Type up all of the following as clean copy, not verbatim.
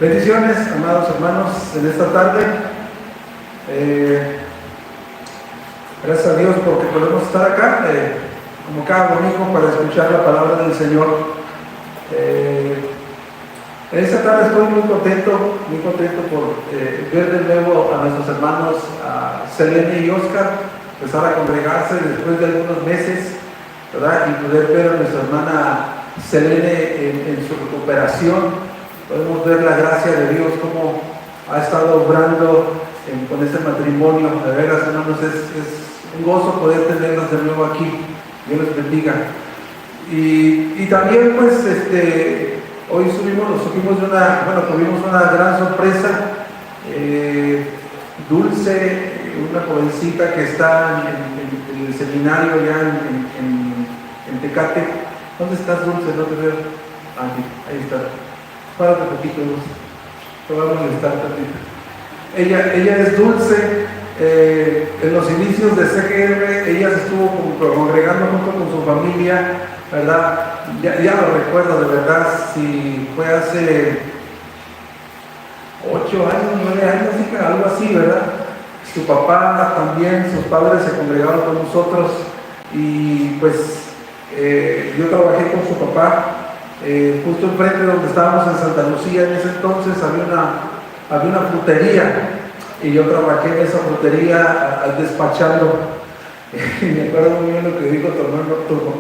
Bendiciones, amados hermanos, en esta tarde. Gracias a Dios porque podemos estar acá, como cada domingo, para escuchar la palabra del Señor. En esta tarde estoy muy contento por ver de nuevo a nuestros hermanos, a Selene y Oscar, empezar a congregarse después de algunos meses, ¿verdad? Y poder ver a nuestra hermana Selene en su recuperación. Podemos ver la gracia de Dios, cómo ha estado obrando con este matrimonio. De veras, hermanos, es un gozo poder tenerlos de nuevo aquí. Dios les bendiga. Y también, pues, hoy tuvimos una gran sorpresa. Dulce, una jovencita que está en el seminario ya en Tecate. ¿Dónde estás, Dulce? No te veo. Aquí, ahí está. Párate un poquito, Dulce. Te voy a molestar tantito. Ella es Dulce. En los inicios de CGR, ella se estuvo congregando junto con su familia, ¿verdad? Ya lo recuerdo, de verdad, si fue hace 8 años, 9 años, algo así, ¿verdad? Su papá también, sus padres se congregaron con nosotros y pues yo trabajé con su papá. Justo enfrente de donde estábamos en Santa Lucía en ese entonces había una frutería y yo trabajé en esa frutería despachando. Y me acuerdo muy bien lo que dijo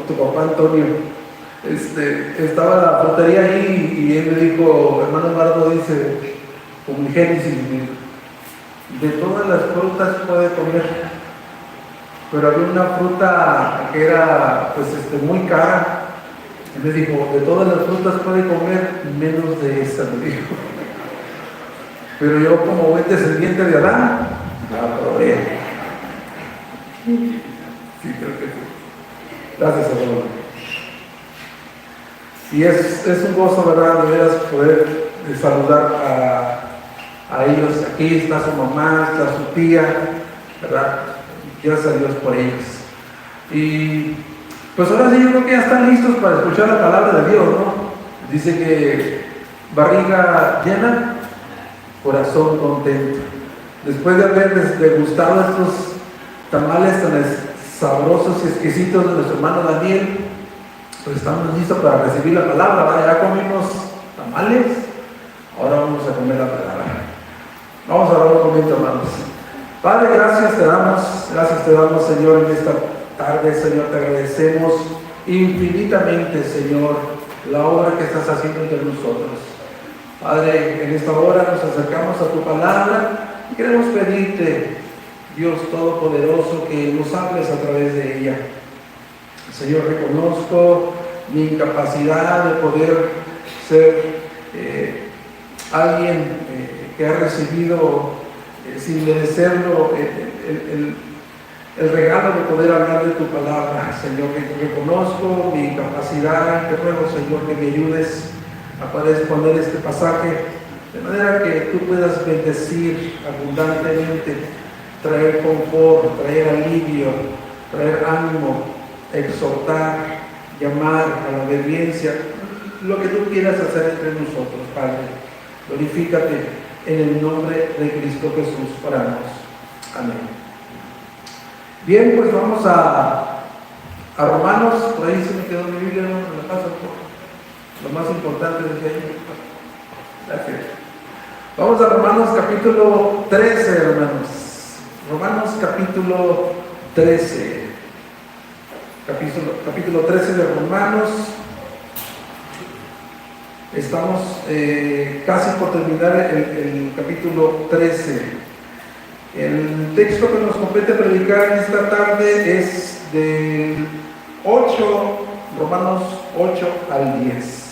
tu papá Antonio. Estaba la frutería ahí y él me dijo, hermano Eduardo, dice, con mi Génesis, de todas las frutas puede comer, pero había una fruta que era pues muy cara. Y me dijo, de todas las frutas puede comer, menos de esta, me dijo. Pero yo, como buen descendiente de Adán, la probé. Sí, creo que sí. Gracias, hermano. Y es un gozo, ¿verdad?, de veras poder saludar a ellos. Aquí está su mamá, está su tía, ¿verdad? Gracias a Dios por ellos. Y pues ahora sí, yo creo que ya están listos para escuchar la palabra de Dios, ¿no? Dice que barriga llena, corazón contento. Después de haber degustado estos tamales tan sabrosos y exquisitos de nuestro hermano Daniel, pues estamos listos para recibir la palabra, ¿verdad? Ya comimos tamales, ahora vamos a comer la palabra. Vamos a orar un momento, hermanos. Padre, gracias te damos, Señor, en esta tarde, Señor, te agradecemos infinitamente, Señor, la obra que estás haciendo entre nosotros. Padre, en esta hora nos acercamos a tu palabra y queremos pedirte, Dios Todopoderoso, que nos hables a través de ella. Señor, reconozco mi incapacidad de poder ser alguien que ha recibido sin merecerlo el regalo de poder hablar de tu palabra. Señor, que reconozco mi incapacidad y te ruego, Señor, que me ayudes a poder exponer este pasaje de manera que tú puedas bendecir abundantemente, traer confort, traer alivio, traer ánimo, exhortar, llamar a la obediencia, lo que tú quieras hacer entre nosotros, Padre. Glorifícate en el nombre de Cristo Jesús. Oramos. Amén. Bien, pues vamos a Romanos. Por ahí se me quedó mi Biblia, no me la paso por lo más importante de ahí. Gracias. Vamos a Romanos capítulo 13, hermanos. Romanos capítulo 13. Capítulo 13 de Romanos. Estamos casi por terminar el capítulo 13. El texto que nos compete predicar en esta tarde es del 8, Romanos 8 al 10.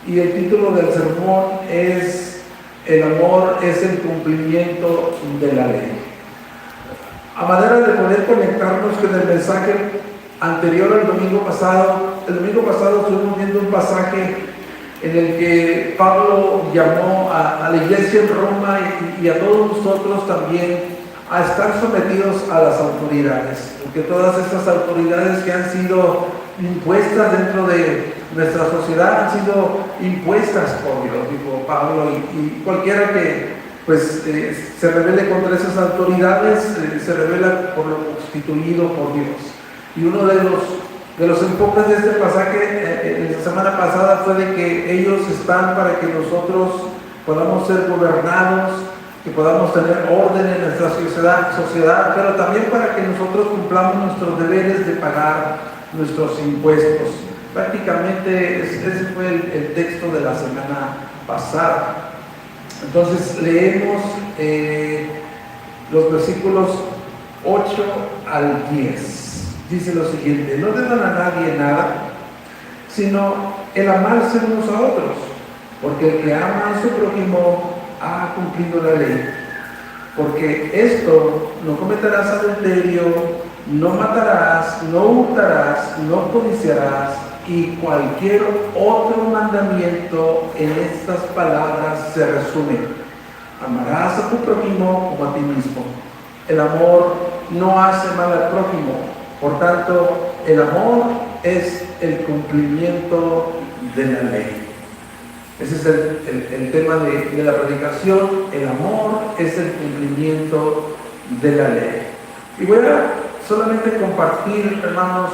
Y el título del sermón es El amor es el cumplimiento de la ley. A manera de poder conectarnos con el mensaje anterior al domingo pasado, el domingo pasado estuvimos viendo un pasaje en el que Pablo llamó a la iglesia en Roma y a todos nosotros también a estar sometidos a las autoridades, porque todas estas autoridades que han sido impuestas dentro de nuestra sociedad han sido impuestas por Dios, dijo Pablo, y cualquiera que pues se rebele contra esas autoridades se rebela por lo constituido por Dios. Y uno de los enfoques de este pasaje la semana pasada fue de que ellos están para que nosotros podamos ser gobernados, que podamos tener orden en nuestra sociedad, pero también para que nosotros cumplamos nuestros deberes de pagar nuestros impuestos. Prácticamente ese fue el texto de la semana pasada. Entonces leemos los versículos 8 al 10. Dice lo siguiente: no deban a nadie nada, sino el amarse unos a otros, porque el que ama a su prójimo ha cumplido la ley. Porque esto: no cometerás adulterio, no matarás, no hurtarás, no codiciarás, y cualquier otro mandamiento en estas palabras se resume: amarás a tu prójimo como a ti mismo. El amor no hace mal al prójimo, por tanto, el amor es el cumplimiento de la ley. Ese es el tema de la predicación. El amor es el cumplimiento de la ley. Y voy a solamente compartir, hermanos,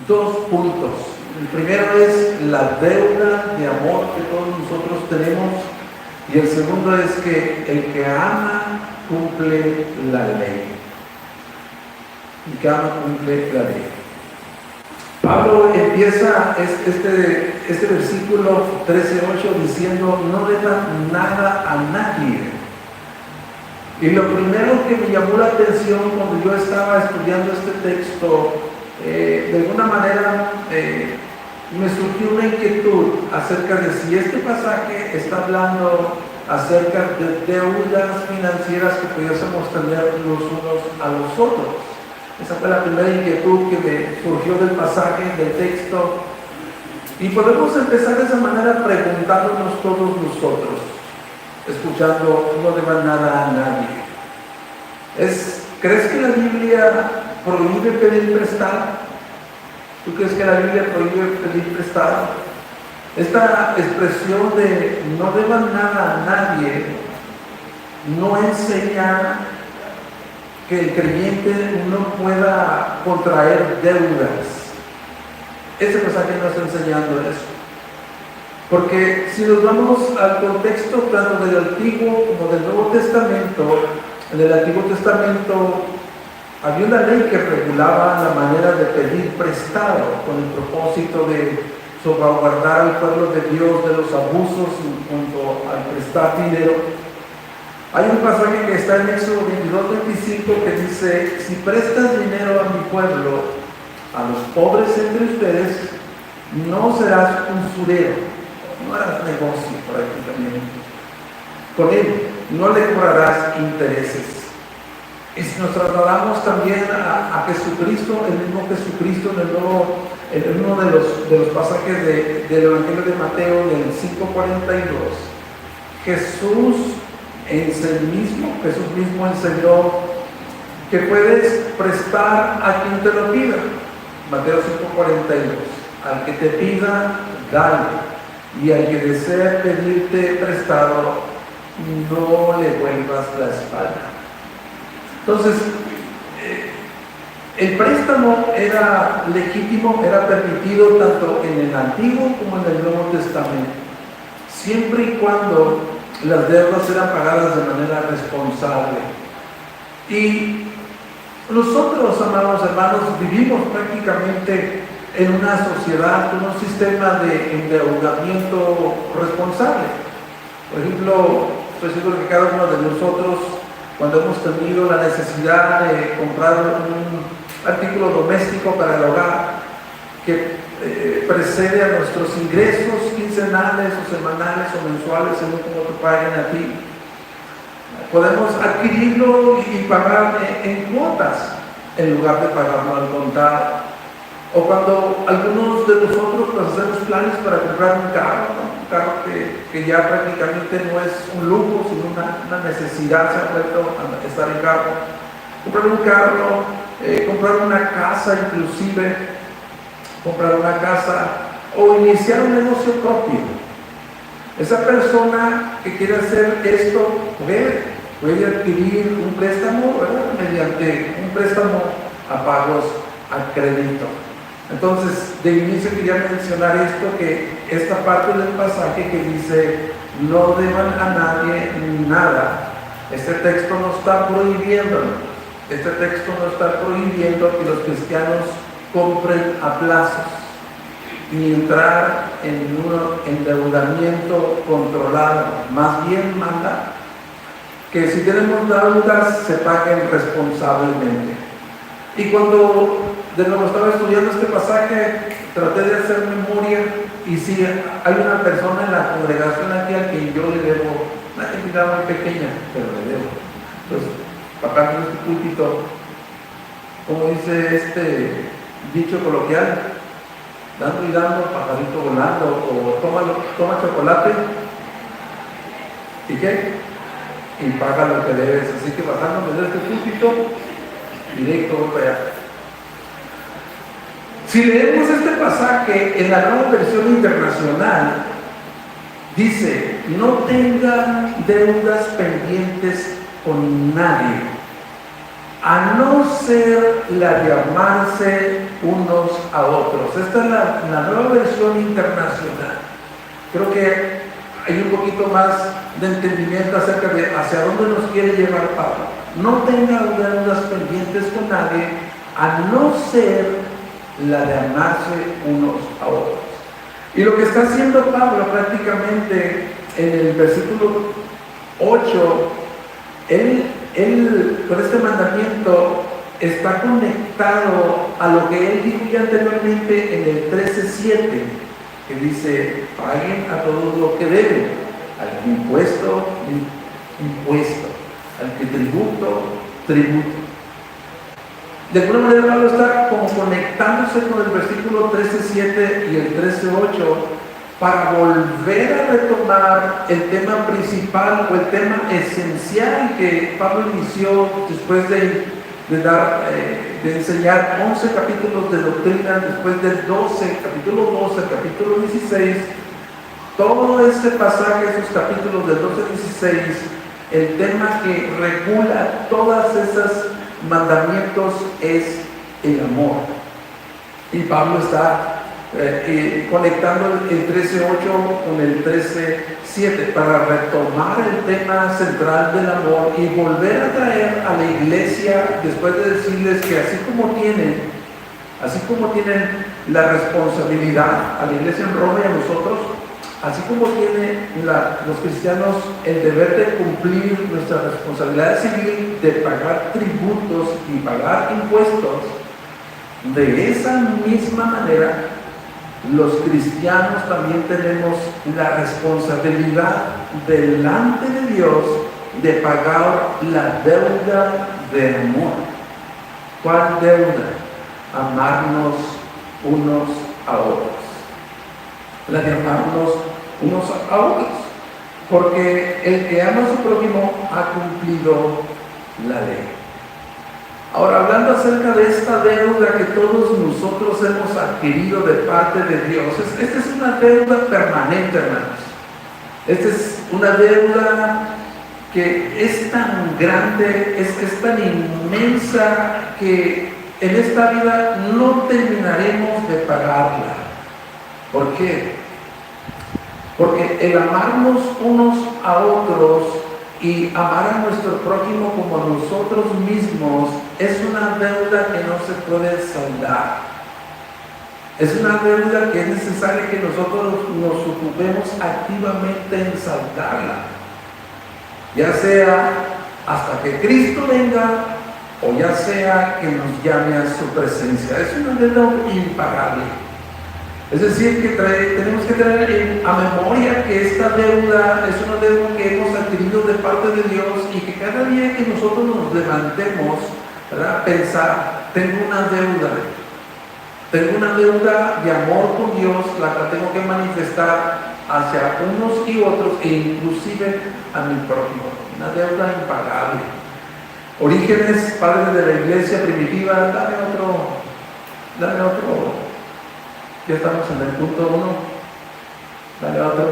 2 puntos. El primero es la deuda de amor que todos nosotros tenemos, y el segundo es que el que ama cumple la ley. El que ama cumple la ley. Pablo empieza este versículo 13:8 diciendo: no deban nada a nadie. Y lo primero que me llamó la atención cuando yo estaba estudiando este texto, de alguna manera me surgió una inquietud acerca de si este pasaje está hablando acerca de deudas financieras que pudiésemos tener los unos a los otros. Esa fue la primera inquietud que me surgió del pasaje, del texto. Y podemos empezar de esa manera preguntándonos todos nosotros, escuchando: no deban nada a nadie. ¿Crees que la Biblia prohíbe pedir prestado? ¿Tú crees que la Biblia prohíbe pedir prestado? Esta expresión de no deban nada a nadie no enseña que el creyente no pueda contraer deudas. Ese pasaje no está enseñando eso. Porque si nos vamos al contexto tanto del Antiguo como del Nuevo Testamento, en el Antiguo Testamento había una ley que regulaba la manera de pedir prestado con el propósito de salvaguardar al pueblo de Dios de los abusos en cuanto al prestar dinero. Hay un pasaje que está en Éxodo 22:25 que dice: si prestas dinero a mi pueblo, a los pobres entre ustedes, no serás usurero, no harás negocio prácticamente con él, no le cobrarás intereses. Y si nos trasladamos también a Jesucristo, el mismo Jesucristo en uno de los pasajes del Evangelio de Mateo, del 5:42, Jesús mismo enseñó que puedes prestar a quien te lo pida. Mateo 5:42, al que te pida, dale, y al que desea pedirte prestado, no le vuelvas la espalda. Entonces, el préstamo era legítimo, era permitido tanto en el Antiguo como en el Nuevo Testamento, siempre y cuando las deudas eran pagadas de manera responsable. Y nosotros, amados hermanos, vivimos prácticamente en una sociedad con un sistema de endeudamiento responsable. Por ejemplo, estoy seguro que cada uno de nosotros, cuando hemos tenido la necesidad de comprar un artículo doméstico para el hogar que precede a nuestros ingresos quincenales o semanales o mensuales, según como te paguen a ti, podemos adquirirlo y pagar en cuotas en lugar de pagarlo al contado. O cuando algunos de nosotros pues, hacemos planes para comprar un carro, ¿no? Un carro que ya prácticamente no es un lujo, sino una necesidad, se ha vuelto a estar en carro. Comprar un carro, comprar una casa inclusive, comprar una casa, o iniciar un negocio propio. Esa persona que quiere hacer esto puede adquirir un préstamo, ¿verdad?, mediante un préstamo a pagos a crédito. Entonces, de inicio quería mencionar esto, que esta parte del pasaje que dice no deban a nadie nada, este texto no está prohibiendo, que los cristianos compren a plazos ni entrar en un endeudamiento controlado. Más bien manda que si tenemos deudas se paguen responsablemente. Y cuando de nuevo estaba estudiando este pasaje, traté de hacer memoria, y sí, hay una persona en la congregación aquí a quien yo le debo una cantidad muy pequeña, pero le debo. Entonces, papá, en este púlpito, como dice este dicho coloquial, dando y dando, pajarito volando, o toma chocolate, ¿y qué? Y paga lo que debes. Así que bajándome de este púlpito, directo para allá. Si leemos este pasaje en la Nueva Versión Internacional, dice: no tengan deudas pendientes con nadie, a no ser la de amarse unos a otros. Esta es la Nueva Versión Internacional. Creo que hay un poquito más de entendimiento acerca de hacia dónde nos quiere llevar Pablo. No tengan deudas pendientes con nadie, a no ser la de amarse unos a otros. Y lo que está haciendo Pablo prácticamente en el versículo 8, él con este mandamiento está conectado a lo que él dijo ya anteriormente en el 13:7, que dice: paguen a todos lo que deben, al que impuesto, al que tributo. De alguna manera Pablo está como conectándose con el versículo 13:7 y el 13:8 para volver a retomar el tema principal o el tema esencial que Pablo inició después de enseñar 11 capítulos de doctrina, después del capítulo 12, capítulo 16. Todo este pasaje, esos capítulos del 12 al 16, el tema que regula todas esas mandamientos es el amor. Y Pablo está conectando el 13:8 con el 13:7 para retomar el tema central del amor y volver a traer a la iglesia, después de decirles que así como tienen la responsabilidad, a la iglesia en Roma y a nosotros, así como tienen los cristianos el deber de cumplir nuestra responsabilidad civil, de pagar tributos y pagar impuestos, de esa misma manera los cristianos también tenemos la responsabilidad delante de Dios de pagar la deuda de amor. ¿Cuál deuda? Amarnos unos a otros. La de amarnos unos a otros, porque el que ama a su prójimo ha cumplido la ley. Ahora, hablando acerca de esta deuda que todos nosotros hemos adquirido de parte de Dios, esta es una deuda permanente, hermanos. Esta es una deuda que es tan grande, es tan inmensa, que en esta vida no terminaremos de pagarla. ¿Por qué? Porque el amarnos unos a otros y amar a nuestro prójimo como a nosotros mismos es una deuda que no se puede saldar. Es una deuda que es necesario que nosotros nos ocupemos activamente en saldarla, ya sea hasta que Cristo venga o ya sea que nos llame a su presencia. Es una deuda impagable. Es decir, que tenemos que tener a memoria que esta deuda es una deuda que hemos adquirido de parte de Dios, y que cada día que nosotros nos levantemos, ¿verdad?, pensar: tengo una deuda de amor con Dios, la que tengo que manifestar hacia unos y otros, e inclusive a mi prójimo. Una deuda impagable. Orígenes, padre de la iglesia primitiva, dame otro Ya estamos en el punto 1. Dale otro.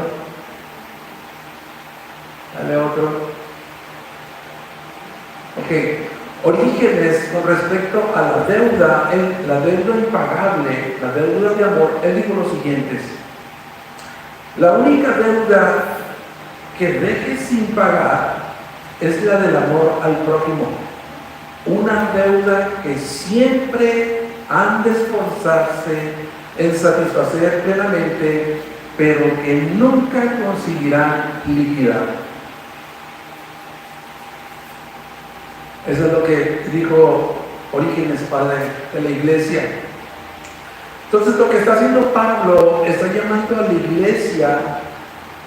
Dale otro. Ok. Orígenes con respecto a la deuda, la deuda impagable, la deuda de amor, él dijo lo siguiente: la única deuda que dejes sin pagar es la del amor al prójimo. Una deuda que siempre han de esforzarse en satisfacer plenamente, pero que nunca conseguirán liquidar. Eso es lo que dijo Orígenes, padre de la iglesia. Entonces, lo que está haciendo Pablo, está llamando a la iglesia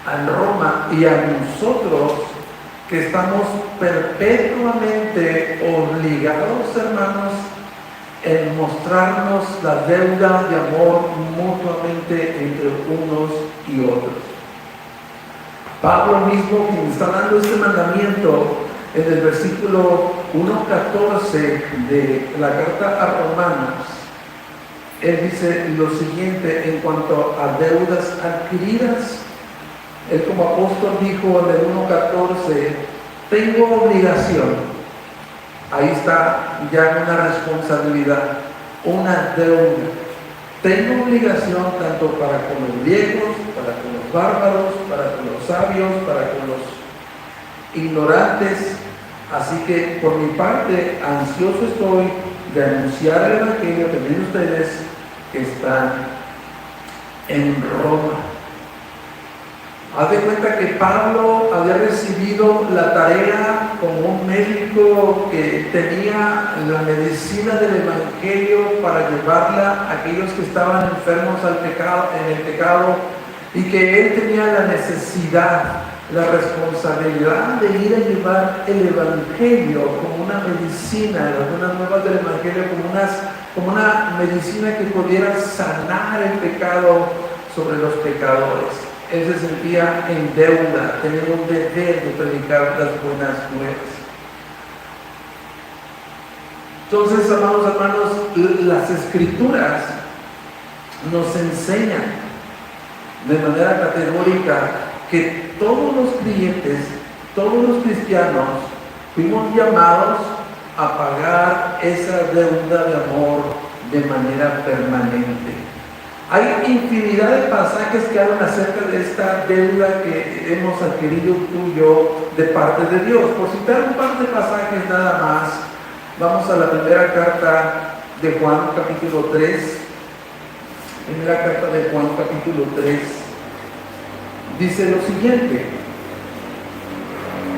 en Roma y a nosotros, que estamos perpetuamente obligados, hermanos, en mostrarnos la deuda de amor mutuamente entre unos y otros. Pablo mismo, quien está dando este mandamiento, en el versículo 1:14 de la carta a Romanos, él dice lo siguiente en cuanto a deudas adquiridas. Él como apóstol dijo en el 1:14, tengo obligación. Ahí está ya una responsabilidad, una deuda. Tengo obligación tanto para con los griegos, para con los bárbaros, para con los sabios, para con los ignorantes. Así que por mi parte, ansioso estoy de anunciar el evangelio también ustedes que están en Roma. Haz de cuenta que Pablo había recibido la tarea como un médico que tenía la medicina del evangelio para llevarla a aquellos que estaban enfermos en el pecado, y que él tenía la necesidad, la responsabilidad de ir a llevar el evangelio como una medicina, las buenas nuevas del evangelio como una medicina que pudiera sanar el pecado sobre los pecadores. Él se sentía en deuda, tenía un deber de predicar las buenas nuevas. Entonces, amados hermanos, las escrituras nos enseñan de manera categórica que todos los creyentes, todos los cristianos, fuimos llamados a pagar esa deuda de amor de manera permanente. Hay infinidad de pasajes que hablan acerca de esta deuda que hemos adquirido tú y yo de parte de Dios. Por citar un par de pasajes nada más, vamos a la primera carta de Juan, capítulo 3. Primera carta de Juan, capítulo 3. Dice lo siguiente: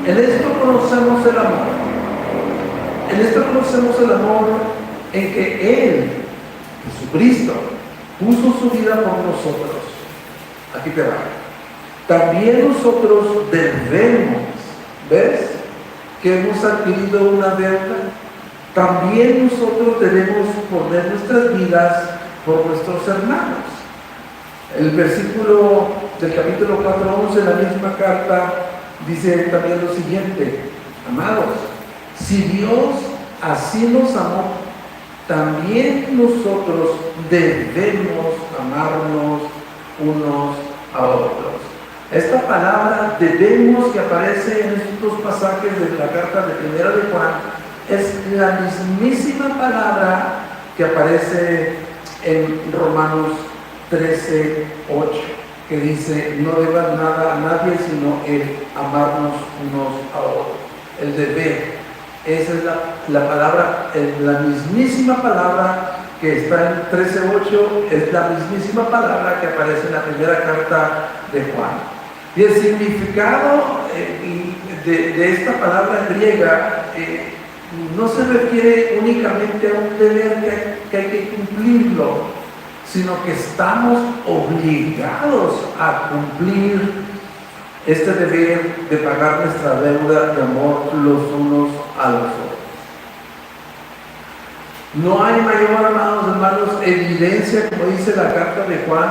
en esto conocemos el amor. En esto conocemos el amor en que Él, Jesucristo, puso su vida por nosotros. Aquí te va. También nosotros debemos, ¿ves? Que hemos adquirido una deuda. También nosotros debemos poner nuestras vidas por nuestros hermanos. El versículo del capítulo 4:11 de la misma carta dice también lo siguiente: amados, si Dios así nos amó, también nosotros debemos amarnos unos a otros. Esta palabra debemos, que aparece en estos dos pasajes de la carta de Primera de Juan, es la mismísima palabra que aparece en Romanos 13:8, que dice: no deban nada a nadie sino el amarnos unos a otros. El deber. Esa es la palabra, la mismísima palabra que está en 13:8, es la mismísima palabra que aparece en la primera carta de Juan. Y el significado de esta palabra griega no se refiere únicamente a un deber que hay que cumplirlo, sino que estamos obligados a cumplir este deber de pagar nuestra deuda de amor los unos a los otros. No hay mayor, hermanos, evidencia, como dice la carta de Juan,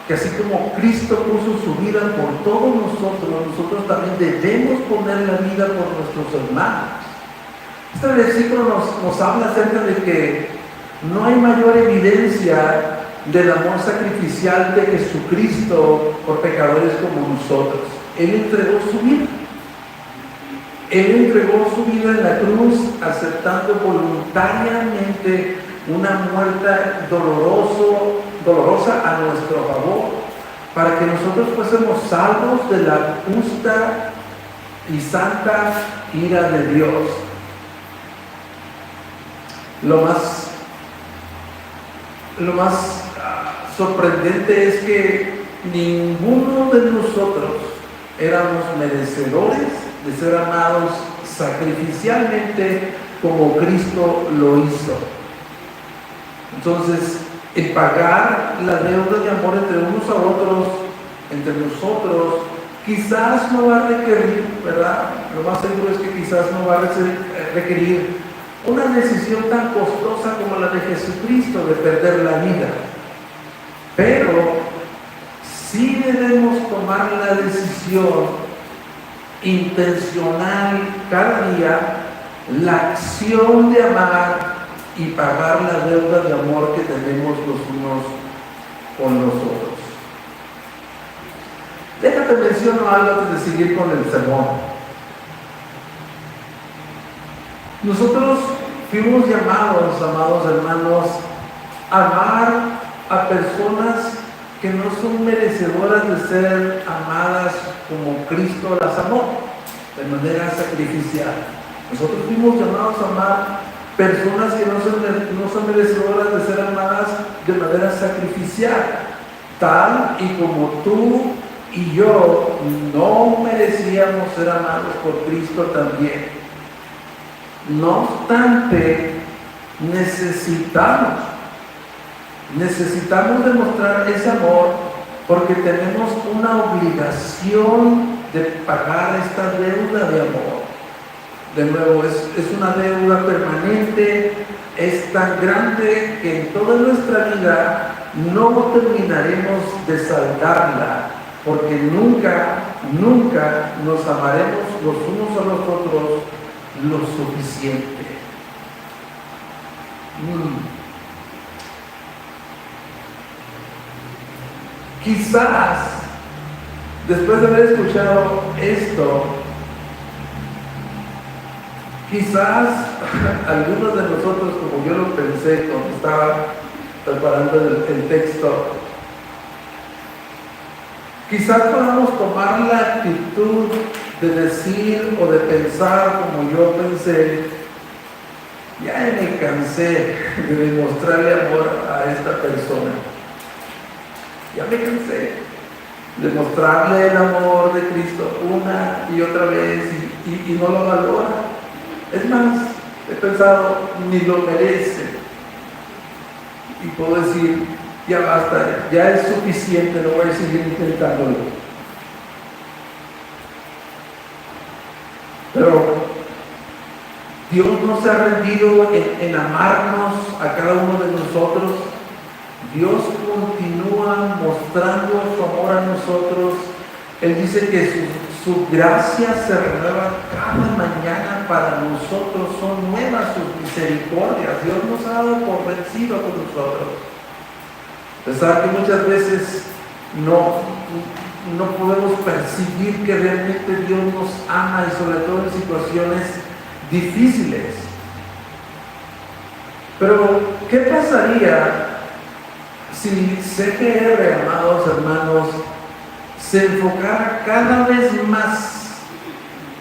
que así como Cristo puso su vida por todos nosotros también debemos poner la vida por nuestros hermanos. Este versículo nos habla acerca de que no hay mayor evidencia del amor sacrificial de Jesucristo por pecadores como nosotros. Él entregó su vida. Él entregó su vida en la cruz, aceptando voluntariamente una muerte dolorosa a nuestro favor, para que nosotros fuésemos salvos de la justa y santa ira de Dios. Lo más sorprendente es que ninguno de nosotros éramos merecedores de ser amados sacrificialmente como Cristo lo hizo. Entonces, el pagar la deuda de amor entre unos a otros, entre nosotros, quizás no va a requerir, ¿verdad? Lo más seguro es que quizás no va a requerir una decisión tan costosa como la de Jesucristo de perder la vida. Pero sí debemos tomar la decisión intencional cada día, la acción de amar y pagar la deuda de amor que tenemos los unos con los otros. Déjate menciono algo antes de seguir con el sermón. Nosotros fuimos llamados, amados hermanos, a amar a personas que no son merecedoras de ser amadas como Cristo las amó, de manera sacrificial. Nosotros fuimos llamados a amar personas que no son merecedoras de ser amadas de manera sacrificial, tal y como tú y yo no merecíamos ser amados por Cristo también. No obstante, necesitamos demostrar ese amor porque tenemos una obligación de pagar esta deuda de amor. De nuevo, es una deuda permanente, es tan grande que en toda nuestra vida no terminaremos de saldarla, porque nunca nos amaremos los unos a los otros lo suficiente. Quizás, después de haber escuchado esto, quizás algunos de nosotros, como yo lo pensé cuando estaba preparando el texto, quizás podamos tomar la actitud de decir o de pensar como yo pensé: ya me cansé de demostrarle amor a esta persona. Ya me cansé de mostrarle el amor de Cristo una y otra vez y no lo valora. Es más, he pensado, ni lo merece. Y puedo decir, ya basta, ya es suficiente, no voy a seguir intentándolo. Pero Dios no se ha rendido en amarnos a cada uno de nosotros. Dios continúa mostrando su amor a nosotros. Él dice que su gracia se renueva cada mañana para nosotros, son nuevas sus misericordias. Dios nos ha dado por vencido con nosotros. A pesar que muchas veces no podemos percibir que realmente Dios nos ama, y sobre todo en situaciones difíciles. Pero, ¿qué pasaría si CGR, amados hermanos, se enfocara cada vez más,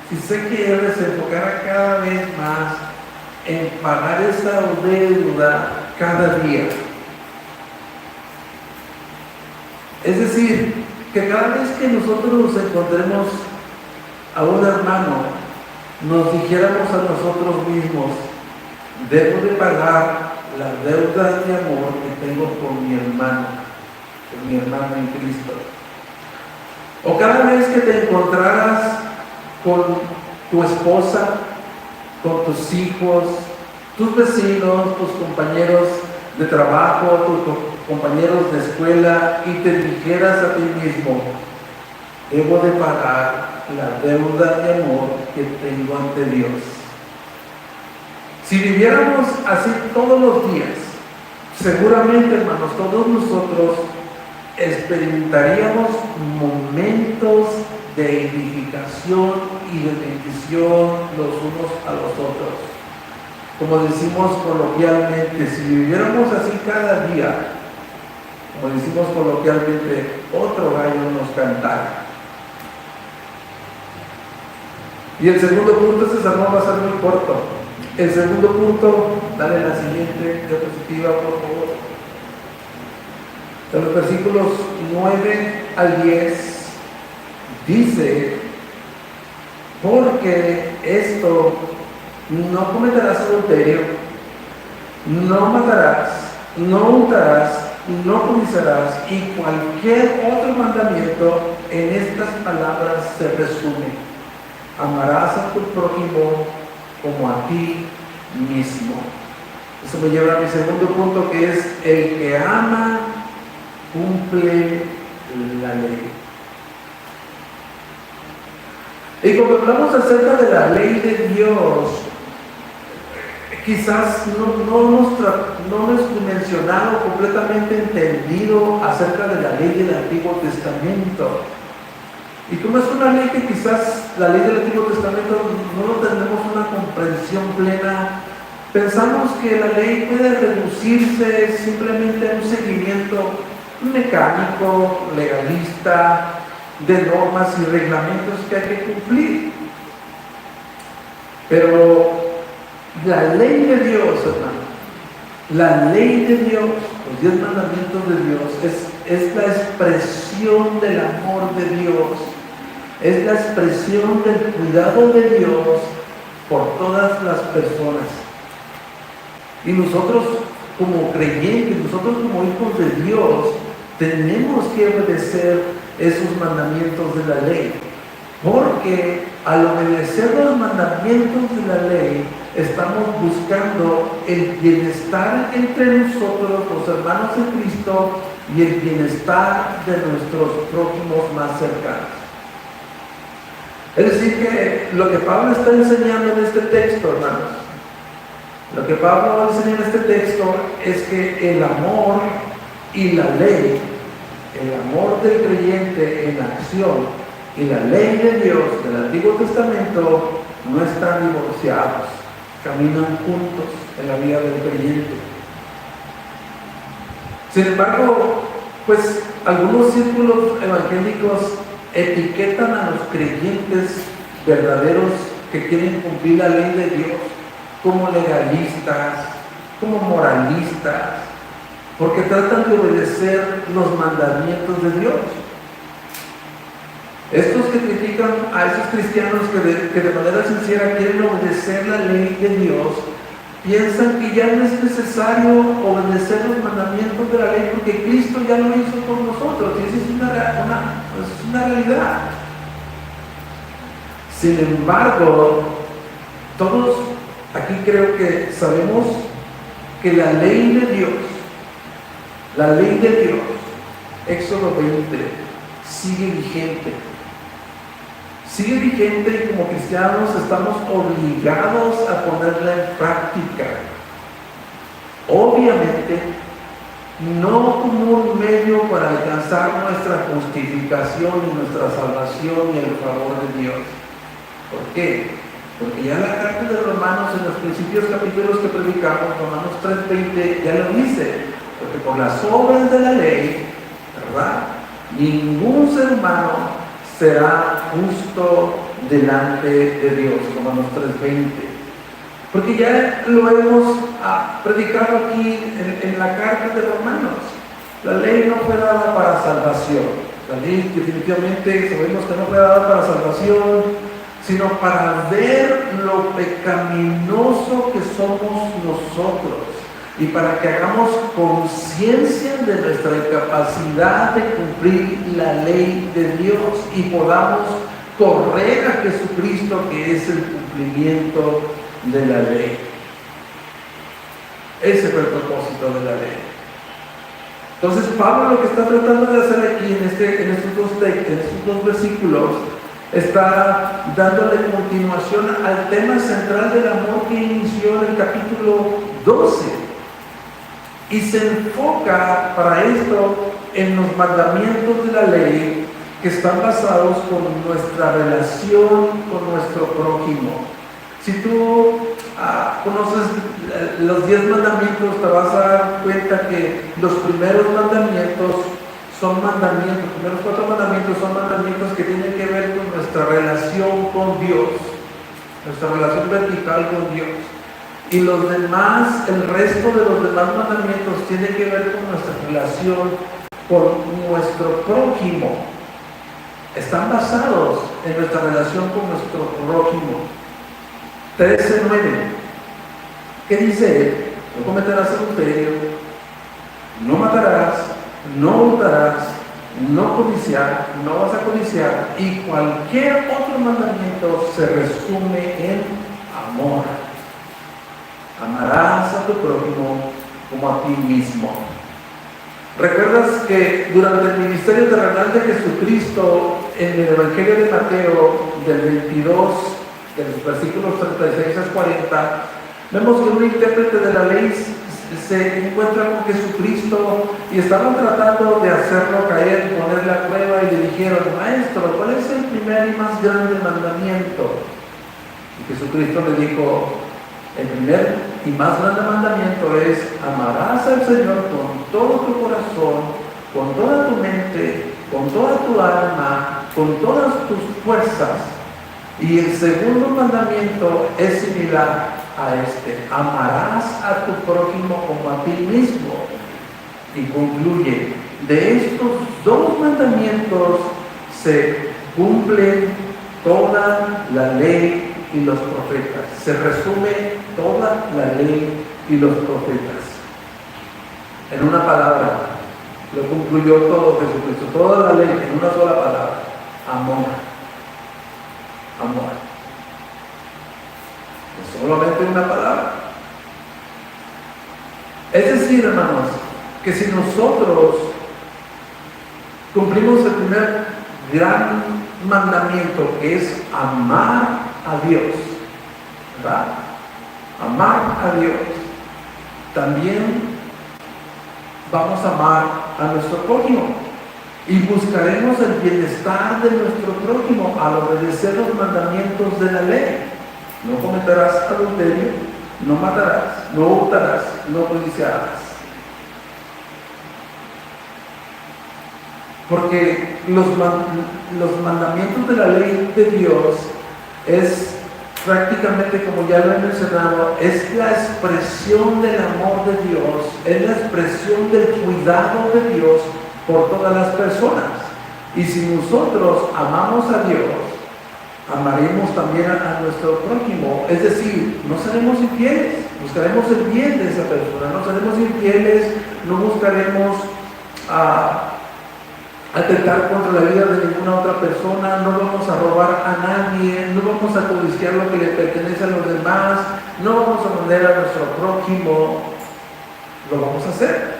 si CGR se enfocara cada vez más en pagar esa deuda cada día? Es decir, que cada vez que nosotros nos encontremos a un hermano, nos dijéramos a nosotros mismos: debo de pagar la deuda de amor que tengo con mi hermano en Cristo. O cada vez que te encontraras con tu esposa, con tus hijos, tus vecinos, tus compañeros de trabajo, tus compañeros de escuela, y te dijeras a ti mismo: debo de pagar la deuda de amor que tengo ante Dios. Si viviéramos así todos los días, seguramente, hermanos, todos nosotros experimentaríamos momentos de edificación y de bendición los unos a los otros. Como decimos coloquialmente, si viviéramos así cada día, como decimos coloquialmente, otro gallo nos cantara. Y el segundo punto, este sermón va a ser muy corto. El segundo punto, dale la siguiente diapositiva, por favor. De los versículos 9 al 10, dice: porque esto, no cometerás adulterio, no matarás, no hurtarás, no codiciarás, y cualquier otro mandamiento en estas palabras se resume: amarás a tu prójimo como a ti mismo. Eso me lleva a mi segundo punto, que es: el que ama cumple la ley. Y cuando hablamos acerca de la ley de Dios, quizás no hemos mencionado, completamente entendido acerca de la ley del Antiguo Testamento. Y como es una ley que quizás la ley del Antiguo Testamento no tenemos una comprensión plena, pensamos que la ley puede reducirse simplemente a un seguimiento mecánico, legalista, de normas y reglamentos que hay que cumplir. Pero la ley de Dios, hermano, la ley de Dios, los 10 mandamientos de Dios, es la expresión del amor de Dios, es la expresión del cuidado de Dios por todas las personas. Y nosotros como creyentes, nosotros como hijos de Dios, tenemos que obedecer esos mandamientos de la ley, porque al obedecer los mandamientos de la ley estamos buscando el bienestar entre nosotros, los hermanos de Cristo, y el bienestar de nuestros prójimos más cercanos. Es decir, que lo que Pablo está enseñando en este texto, hermanos, lo que Pablo enseña en este texto es que el amor y la ley, el amor del creyente en acción y la ley de Dios del Antiguo Testamento no están divorciados, caminan juntos en la vida del creyente. Sin embargo, pues algunos círculos evangélicos etiquetan a los creyentes verdaderos que quieren cumplir la ley de Dios como legalistas, como moralistas, porque tratan de obedecer los mandamientos de Dios. Estos que critican a esos cristianos que de manera sincera quieren obedecer la ley de Dios, piensan que ya no es necesario obedecer los mandamientos de la ley porque Cristo ya lo hizo por nosotros, y esa es una realidad. Sin embargo, todos aquí creo que sabemos que la ley de Dios, Éxodo 20, sigue vigente. Sigue vigente, y como cristianos estamos obligados a ponerla en práctica. Obviamente, no como un medio para alcanzar nuestra justificación y nuestra salvación y el favor de Dios. ¿Por qué? Porque ya la carta de Romanos, en los principios capítulos que predicamos, Romanos 3:20, ya lo dice. Porque por las obras de la ley, ¿verdad?, ningún ser humano será justo delante de Dios, Romanos 3:20. Porque ya lo hemos predicado aquí en la carta de Romanos. La ley no fue dada para salvación. La ley definitivamente sabemos que no fue dada para salvación, sino para ver lo pecaminoso que somos nosotros y para que hagamos conciencia de nuestra incapacidad de cumplir la ley de Dios y podamos correr a Jesucristo, que es el cumplimiento de la ley. Ese fue el propósito de la ley. Entonces Pablo lo que está tratando de hacer aquí en estos dos versículos, está dándole continuación al tema central del amor que inició en el capítulo 12. y se enfoca para esto en los mandamientos de la ley que están basados con nuestra relación con nuestro prójimo. Si tú conoces los 10 mandamientos, te vas a dar cuenta que los primeros mandamientos son mandamientos, los primeros 4 mandamientos son mandamientos que tienen que ver con nuestra relación con Dios, nuestra relación vertical con Dios. Y los demás, el resto de los demás mandamientos tienen que ver con nuestra relación con nuestro prójimo. Están basados en nuestra relación con nuestro prójimo. 13:9. ¿Qué dice? No cometerás adulterio, no matarás, no hurtarás, no codiciar, no vas a codiciar, y cualquier otro mandamiento se resume en amor. Amarás a tu prójimo como a ti mismo. ¿Recuerdas que durante el ministerio terrenal de Jesucristo, en el Evangelio de Mateo, del 22, de los versículos 36 al 40, vemos que un intérprete de la ley se encuentra con Jesucristo y estaban tratando de hacerlo caer, ponerle a prueba, y le dijeron: Maestro, ¿cuál es el primer y más grande mandamiento? Y Jesucristo le dijo: el primer y más grande mandamiento es: amarás al Señor con todo tu corazón, con toda tu mente, con toda tu alma, con todas tus fuerzas. Y el segundo mandamiento es similar a este: amarás a tu prójimo como a ti mismo. Y concluye: de estos 2 mandamientos se cumplen toda la ley y los profetas. Se resume toda la ley y los profetas. En una palabra, lo concluyó todo Jesucristo, toda la ley en una sola palabra: amor. Amor. Es solamente una palabra. Es decir, hermanos, que si nosotros cumplimos el primer gran mandamiento, que es amar a Dios, ¿verdad? Amar a Dios, también vamos a amar a nuestro prójimo y buscaremos el bienestar de nuestro prójimo al obedecer los mandamientos de la ley. No cometerás adulterio, no matarás, no hurtarás, no codiciarás. Porque los mandamientos de la ley de Dios es prácticamente, como ya lo he mencionado, es la expresión del amor de Dios, es la expresión del cuidado de Dios por todas las personas. Y si nosotros amamos a Dios, amaremos también a nuestro prójimo. Es decir, no seremos infieles, buscaremos el bien de esa persona, no seremos infieles, no buscaremos atentar contra la vida de ninguna otra persona, no vamos a robar a nadie, no vamos a codiciar lo que le pertenece a los demás, no vamos a poner a nuestro prójimo. Lo vamos a hacer,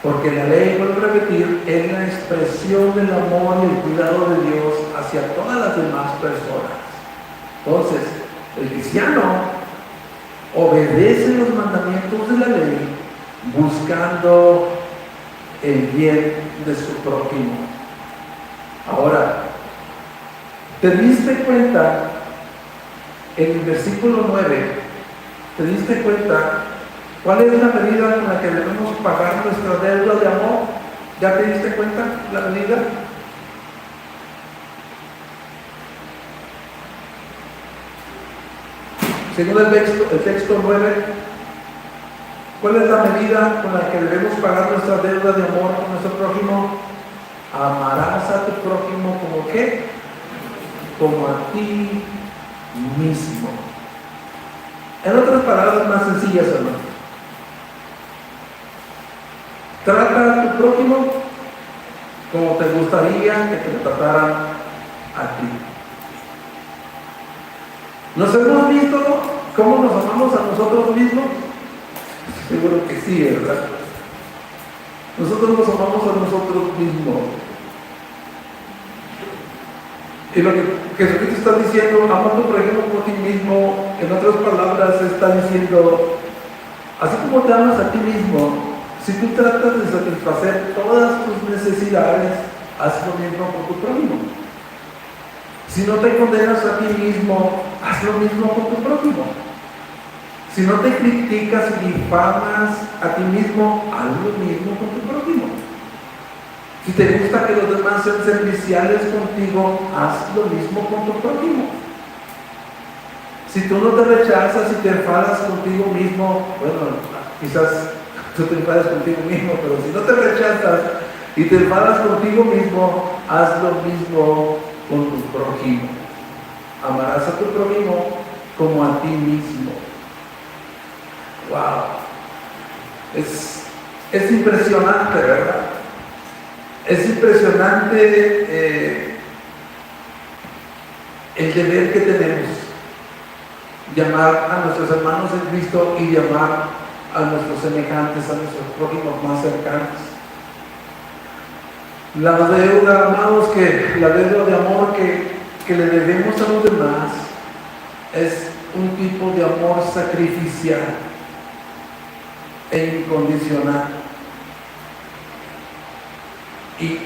porque la ley, vuelvo a repetir, es la expresión del amor y el cuidado de Dios hacia todas las demás personas. Entonces, el cristiano obedece los mandamientos de la ley buscando el bien de su prójimo. Ahora, ¿te diste cuenta en el versículo 9? ¿Te diste cuenta cuál es la medida con la que debemos pagar nuestra deuda de amor? ¿Ya te diste cuenta la medida? Según el texto 9, ¿cuál es la medida con la que debemos pagar nuestra deuda de amor con nuestro prójimo? Amarás a tu prójimo como ¿qué? Como a ti mismo. En otras palabras más sencillas, hermano, trata a tu prójimo como te gustaría que te trataran a ti. ¿Nos hemos visto cómo nos amamos a nosotros mismos? Seguro que sí, ¿verdad? Nosotros nos amamos a nosotros mismos. Y lo que Jesucristo está diciendo, ama a tu prójimo por ti mismo, en otras palabras está diciendo, así como te amas a ti mismo, Si tú tratas de satisfacer todas tus necesidades, haz lo mismo con tu prójimo. Si no te condenas a ti mismo, haz lo mismo con tu prójimo. Si no te criticas y difamas a ti mismo, haz lo mismo con tu prójimo. Si te gusta que los demás sean serviciales contigo, haz lo mismo con tu prójimo. Si tú no te rechazas y te enfadas contigo mismo, bueno, quizás tú te enfades contigo mismo, pero si no te rechazas y te enfadas contigo mismo, haz lo mismo con tu prójimo. Amarás a tu prójimo como a ti mismo. Wow, es impresionante, ¿verdad? Es impresionante el deber que tenemos, llamar a nuestros hermanos en Cristo y llamar a nuestros semejantes, a nuestros prójimos más cercanos. La deuda, amados, la deuda de amor que le debemos a los demás es un tipo de amor sacrificial e incondicional. Y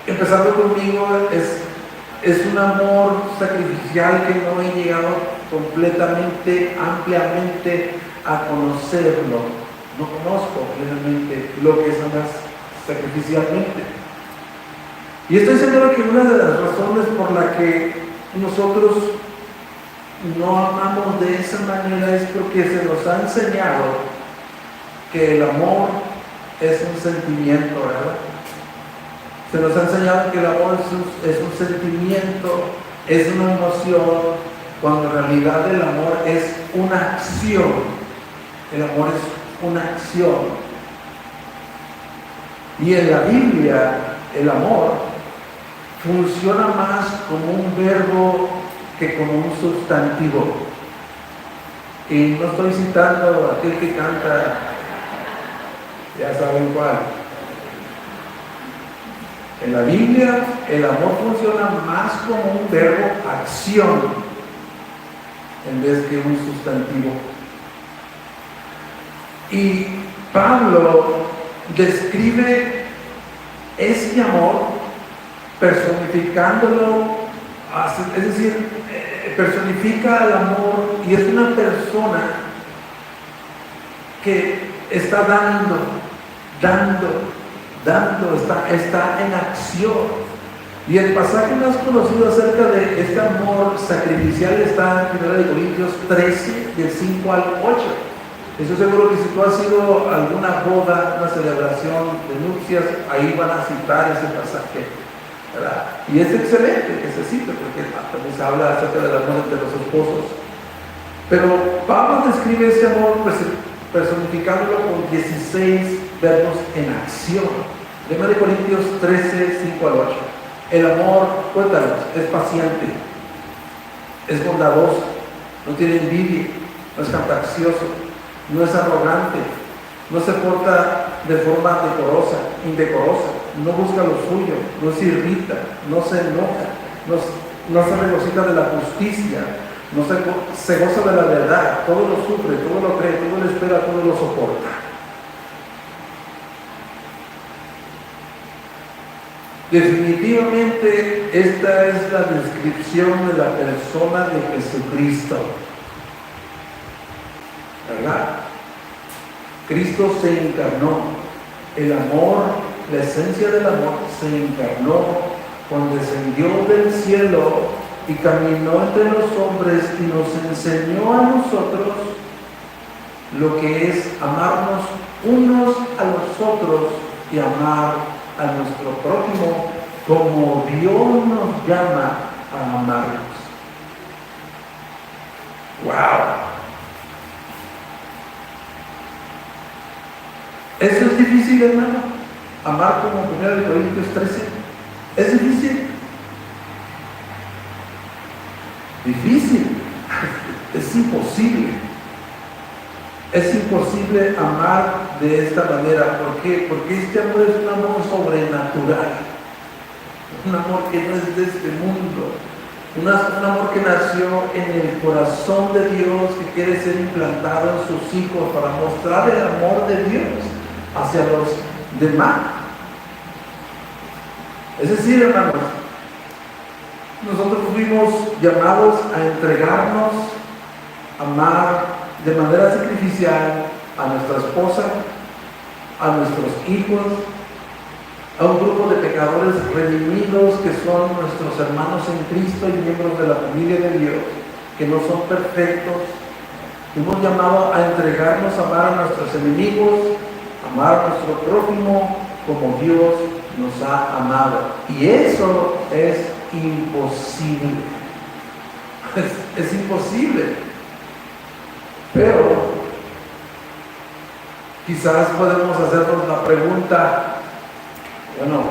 empezando conmigo, es un amor sacrificial que no he llegado completamente, ampliamente a conocerlo. No conozco plenamente lo que es amar sacrificialmente. Y estoy seguro que una de las razones por la que nosotros no amamos de esa manera es porque se nos ha enseñado que el amor es un sentimiento, ¿verdad? Se nos ha enseñado que el amor es un sentimiento, es una emoción, cuando en realidad el amor es una acción. El amor es una acción. Y en la Biblia, el amor funciona más como un verbo que como un sustantivo. Y no estoy citando a aquel que canta, ya saben cuál. En la Biblia, el amor funciona más como un verbo acción en vez que un sustantivo. Y Pablo describe ese amor personificándolo, es decir, personifica el amor y es una persona que está está en acción. Y el pasaje más conocido acerca de este amor sacrificial está en 1 Corintios 13, del 5 al 8. Estoy seguro que si tú has ido a alguna boda, una celebración de nupcias, ahí van a citar ese pasaje, ¿verdad? Y es excelente que se cite, porque también se habla acerca del amor entre los esposos. Pero Pablo describe ese amor personificándolo con 16 verbos en acción. 1 Corintios 13, 5 al 8. El amor, cuéntanos, es paciente, es bondadoso, no tiene envidia, no es jactancioso, no es arrogante, no se porta de forma indecorosa, no busca lo suyo, no se irrita, no se enoja, no se regocija de la justicia, no se goza de la verdad, todo lo sufre, todo lo cree, todo lo espera, todo lo soporta. Definitivamente esta es la descripción de la persona de Jesucristo, ¿verdad? Cristo se encarnó, el amor, la esencia del amor se encarnó cuando descendió del cielo y caminó entre los hombres y nos enseñó a nosotros lo que es amarnos unos a los otros y amar a nuestro prójimo como Dios nos llama a amarnos. ¡Wow! ¿Eso es difícil, hermano? Amar como 1 Corintios 13. ¿Es difícil? Difícil. Es imposible. Es imposible amar de esta manera. ¿Por qué? Porque este amor es un amor sobrenatural. Un amor que no es de este mundo. Un amor que nació en el corazón de Dios, que quiere ser implantado en sus hijos para mostrar el amor de Dios hacia los demás. Es decir, hermanos, nosotros fuimos llamados a entregarnos, a amar de manera sacrificial a nuestra esposa, a nuestros hijos, a un grupo de pecadores redimidos que son nuestros hermanos en Cristo y miembros de la familia de Dios, que no son perfectos. Fuimos llamados a entregarnos, a amar a nuestros enemigos, a amar a nuestro prójimo como Dios nos ha amado. Y eso es imposible. Es imposible. Pero quizás podemos hacernos la pregunta, bueno,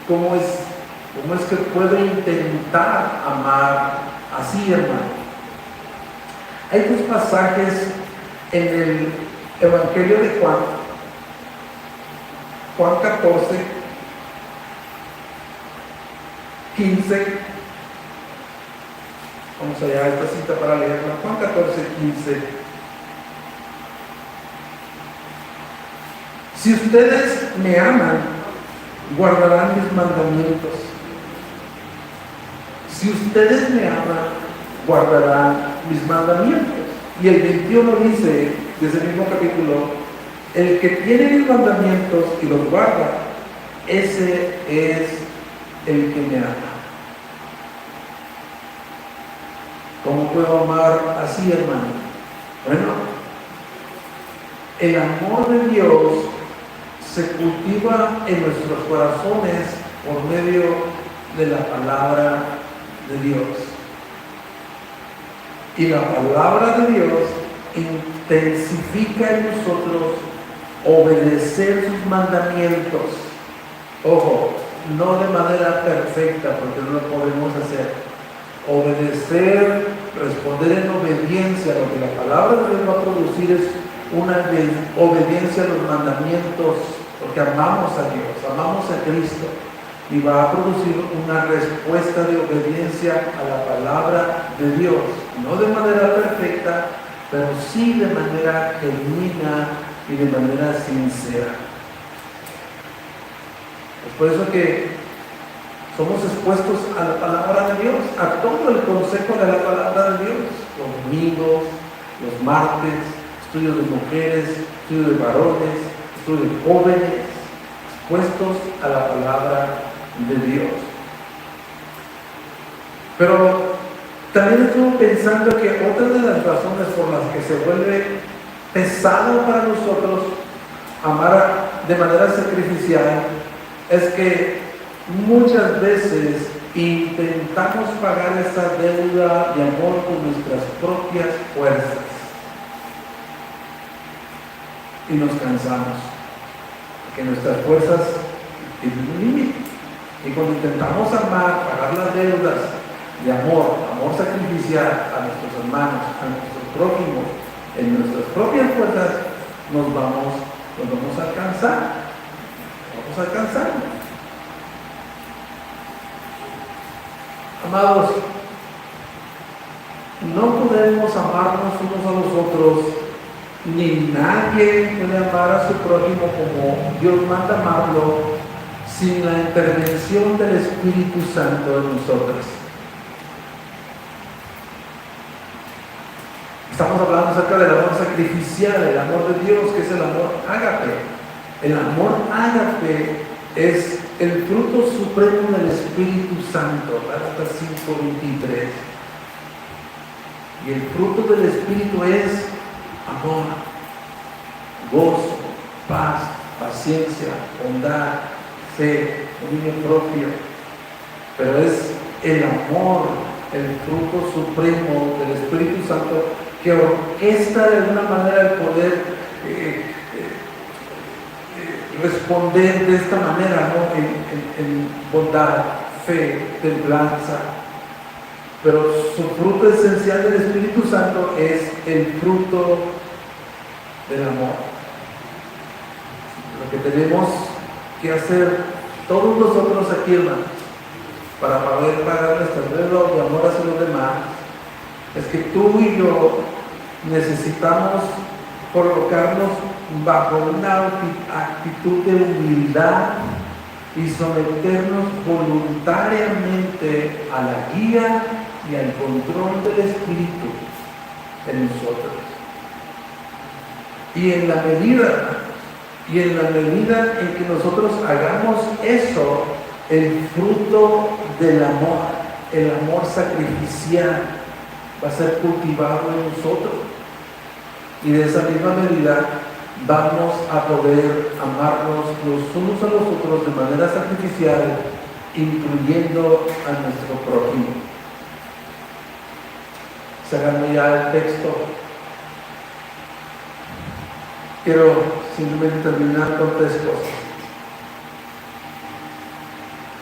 ¿cómo es que puedo intentar amar así, hermano? Hay dos pasajes en el Evangelio de Juan, Juan 14, 15. Vamos allá a esta cita para leerla. Juan 14, 15. Si ustedes me aman, guardarán mis mandamientos. Si ustedes me aman, guardarán mis mandamientos. Y el 21 dice, desde el mismo capítulo, el que tiene mis mandamientos y los guarda, ese es el que me ama. ¿Cómo puedo amar así, hermano? Bueno, el amor de Dios se cultiva en nuestros corazones por medio de la palabra de Dios. Y la palabra de Dios intensifica en nosotros obedecer sus mandamientos. Ojo, no de manera perfecta, porque no lo podemos hacer. Obedecer, responder en obediencia a lo que la palabra de Dios va a producir es una obediencia a los mandamientos, porque amamos a Dios, amamos a Cristo, y va a producir una respuesta de obediencia a la palabra de Dios, no de manera perfecta, pero sí de manera genuina y de manera sincera. Es por eso que somos expuestos a la palabra de Dios, a todo el consejo de la palabra de Dios, los domingos, los martes, estudios de mujeres, estudios de varones, estudios de jóvenes, expuestos a la palabra de Dios. Pero también estuve pensando que otra de las razones por las que se vuelve pesado para nosotros amar de manera sacrificial es que muchas veces intentamos pagar esa deuda de amor con nuestras propias fuerzas y nos cansamos, porque nuestras fuerzas tienen un límite. Y cuando intentamos amar, pagar las deudas de amor sacrificial a nuestros hermanos, a nuestros prójimos, en nuestras propias fuerzas, nos vamos a alcanzar. Vamos a alcanzar. Amados, no podemos amarnos unos a los otros, ni nadie puede amar a su prójimo como Dios manda amarlo, sin la intervención del Espíritu Santo en nosotros. Estamos hablando acerca del amor sacrificial, el amor de Dios, que es el amor ágape. El amor ágape es el fruto supremo del Espíritu Santo, Gálatas 5:23. Y el fruto del Espíritu es amor, gozo, paz, paciencia, bondad, fe, dominio propio. Pero es el amor, el fruto supremo del Espíritu Santo que orquesta de alguna manera el poder responder de esta manera, ¿no? en bondad, fe, templanza. Pero su fruto esencial del Espíritu Santo es el fruto del amor. Lo que tenemos que hacer todos nosotros aquí, hermanos, para poder pagar nuestras deudas de amor hacia los demás, es que tú y yo necesitamos colocarnos bajo una actitud de humildad y someternos voluntariamente a la guía y al control del Espíritu en nosotros. Y en la medida en que nosotros hagamos eso, el fruto del amor, el amor sacrificial, va a ser cultivado en nosotros. Y de esa misma medida vamos a poder amarnos los unos a los otros de manera sacrificial, incluyendo a nuestro prójimo. Cerrando ya el texto, quiero simplemente terminar con 3 cosas.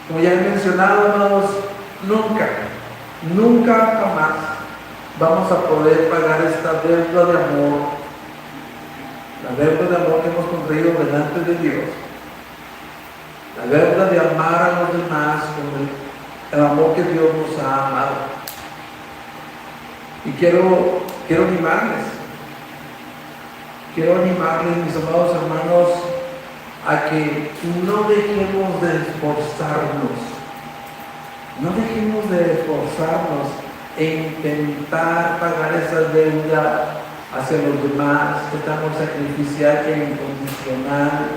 Como ya he mencionado, amados, nunca jamás vamos a poder pagar esta deuda de amor, la deuda de amor que hemos contraído delante de Dios, la deuda de amar a los demás con el amor que Dios nos ha amado. Y quiero animarles, mis amados hermanos, a que no dejemos de esforzarnos en intentar pagar esa deuda hacia los demás, que tan sacrificial e incondicional.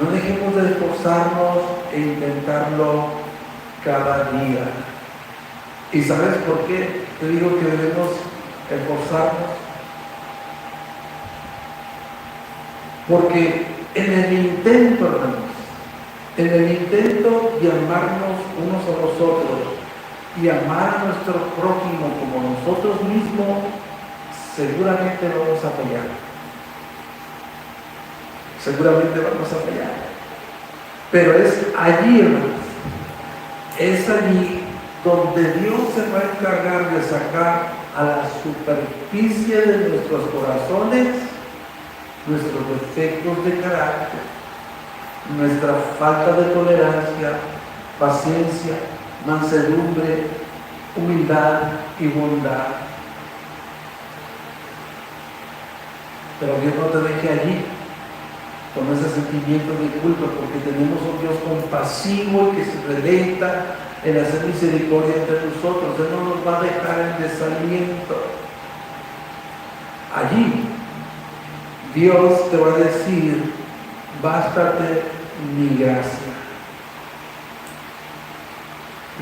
No dejemos de esforzarnos e intentarlo cada día. ¿Y sabes por qué te digo que debemos esforzarnos? Porque en el intento, hermanos, en el intento de amarnos unos a los otros y amar a nuestro prójimo como nosotros mismos, seguramente vamos a fallar. Pero es allí, hermanos, es allí donde Dios se va a encargar de sacar a la superficie de nuestros corazones nuestros defectos de carácter, nuestra falta de tolerancia, paciencia, mansedumbre, humildad y bondad. Pero Dios no te deje allí con ese sentimiento de culpa, porque tenemos un Dios compasivo y que se deleita en hacer misericordia entre nosotros. Él no nos va a dejar en desaliento. Allí Dios te va a decir: bástate mi gracia.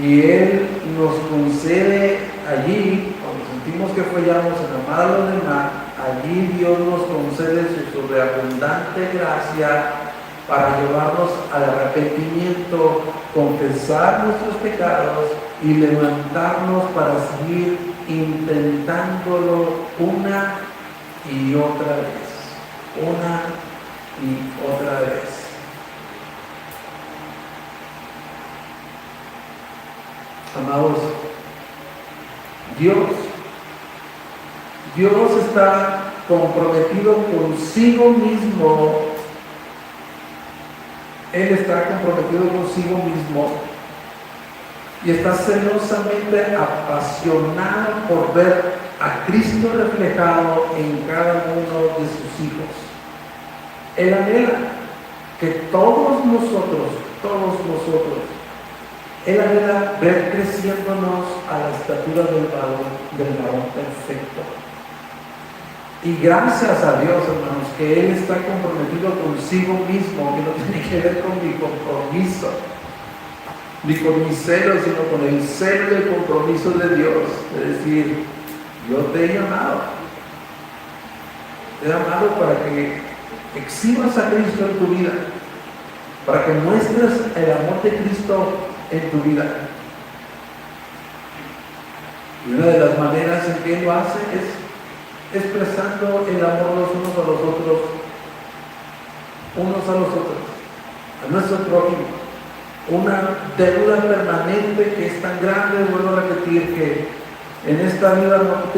Y Él nos concede allí, cuando sentimos que fallamos en amar a los demás, allí Dios nos concede su sobreabundante gracia para llevarnos al arrepentimiento, confesar nuestros pecados y levantarnos para seguir intentándolo una y otra vez. Amados, Dios está comprometido consigo mismo. Él está comprometido consigo mismo y está celosamente apasionado por ver a Cristo reflejado en cada uno de sus hijos. Él anhela que todos nosotros, Él anhela ver creciéndonos a la estatura del varón perfecto. Y gracias a Dios, hermanos, que Él está comprometido consigo mismo, que no tiene que ver con mi compromiso, ni con mi celo, sino con el celo y el compromiso de Dios. Es decir, yo te he llamado para que exhibas a Cristo en tu vida, para que muestres el amor de Cristo en tu vida. Y una de las maneras en que Él lo hace es expresando el amor los unos a los otros, a nuestro prójimo. Una deuda permanente que es tan grande, vuelvo a repetir, que en esta vida no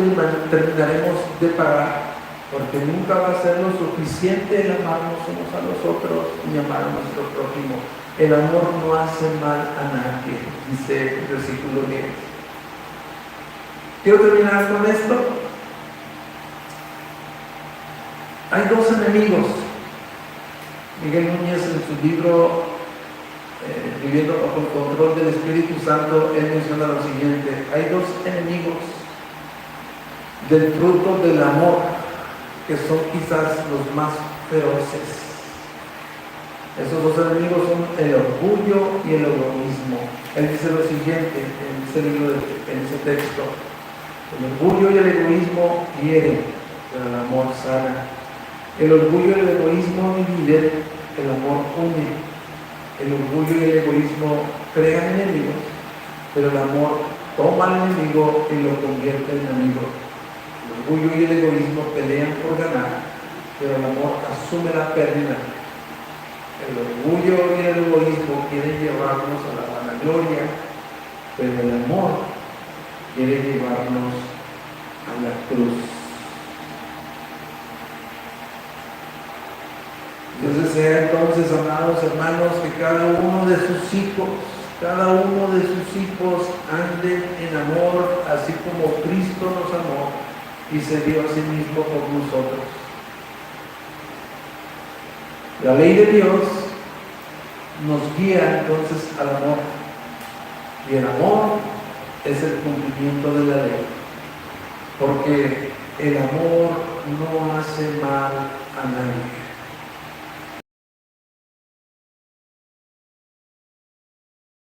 terminaremos de pagar, porque nunca va a ser lo suficiente el amarnos unos a los otros y amar a nuestro prójimo. El amor no hace mal a nadie, dice el versículo 10. Quiero terminar con esto. Hay dos enemigos. Miguel Núñez en su libro Viviendo bajo el control del Espíritu Santo, él menciona lo siguiente: hay dos enemigos del fruto del amor que son quizás los más feroces. Esos dos enemigos son el orgullo y el egoísmo. Él dice lo siguiente en ese libro, en ese texto: el orgullo y el egoísmo hieren, pero el amor sana. El orgullo y el egoísmo dividen, el amor une. El orgullo y el egoísmo crean enemigos, pero el amor toma al enemigo y lo convierte en amigo. El orgullo y el egoísmo pelean por ganar, pero el amor asume la pérdida. El orgullo y el egoísmo quieren llevarnos a la vanagloria, pero el amor quiere llevarnos a la cruz. Entonces sea entonces, amados hermanos, que cada uno de sus hijos anden en amor, así como Cristo nos amó y se dio a sí mismo por nosotros. La ley de Dios nos guía entonces al amor, y el amor es el cumplimiento de la ley, porque el amor no hace mal a nadie.